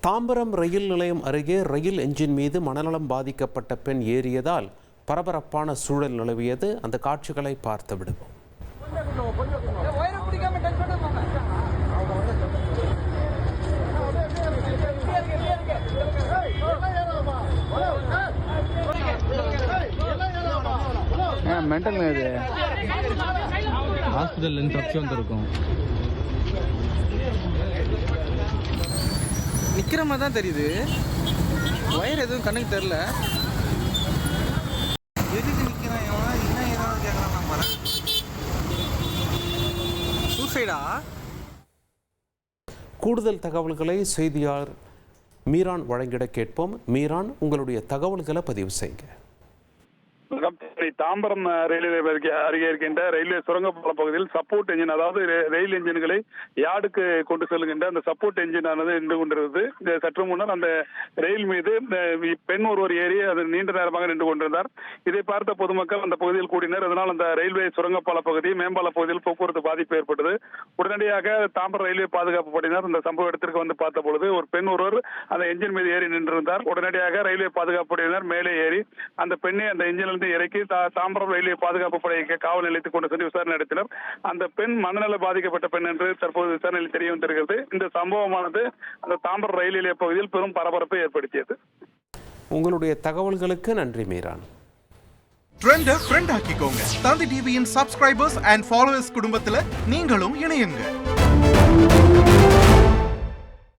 தாம்பரம் ரயில் நிலையம் அருகே ரயில் என்ஜின் மீது மனநலம் பாதிக்கப்பட்ட பெண் ஏறியதால் பரபரப்பான சூழல் நிலவியது. அந்த காட்சிகளை பார்த்து விடுவோம். மென்டல் இது ஹாஸ்பிட்டல்ல தப்பிச்சு வந்திருக்கும். நிக்கிற மாதிரி தான் தெரியுது. வயர் எதுவும் கண்ணுக்கு தெரியல. எதுக்கு நிக்கிறான் இவன்? என்ன ஏதாவது கேட்கறான் பாரு. சூசைடா? கூடுதல் தகவல்களை செய்தியாளர் மீரான் வழங்கிட கேட்போம். மீரான், உங்களுடைய தகவல்களை பதிவு செய்யுங்க. தாம்பரம் ரயில்வே அருகே இருக்கின்ற ரயில்வே சுரங்கப்பாலம் பகுதியில் சப்போர்ட் என்ஜின், அதாவது ரயில் என்ஜின்களை யார்டுக்கு கொண்டு செல்கின்ற அந்த சப்போர்ட் என்ஜின் ஆனது நின்று கொண்டிருந்தது. சற்று முன்னர் அந்த ரயில் மீது பெண் ஒருவர் ஏறி அது நீண்ட நேரமாக நின்று கொண்டிருந்தார். இதை பார்த்த பொதுமக்கள் அந்த பகுதியில் கூடினர். அதனால் அந்த ரயில்வே சுரங்கப்பால பகுதி மேம்பால பகுதியில் போக்குவரத்து பாதிப்பு ஏற்பட்டது. உடனடியாக தாம்பரம் ரயில்வே பாதுகாப்பு படையினர் இந்த சம்பவ இடத்திற்கு வந்து பார்த்த பொழுது ஒரு பெண் ஒருவர் அந்த என்ஜின் மீது ஏறி நின்றிருந்தார். உடனடியாக ரயில்வே பாதுகாப்பு படையினர் மேலே ஏறி அந்த பெண்ணை அந்த என்ஜினிலிருந்து இறக்கி தாம்பரம் ரயில்வே பாதுகாப்பு படைக்கு காவல் நிலையத்துக்கு கொண்டு சென்று விசாரணை நடத்தினர். அந்த பெண் மனநல பாதிக்கப்பட்ட பெண் என்று தற்போது விசாரணையில் தெரிய வந்திருக்கிறது. இந்த சம்பவமானது அந்த தாம்பரம் ரயில் நிலைய பகுதியில் பெரும் பரபரப்பை ஏற்படுத்தியது. உங்களுடைய தகவல்களுக்கு நன்றி மீரான். ட்ரெண்டை ஃப்ரெண்ட் ஆக்கிக்கோங்க. தந்தி டிவியின் சப்ஸ்கிரைபர்ஸ் அண்ட் ஃபாலோவர்ஸ் குடும்பத்தில் நீங்களும் இணையுங்க.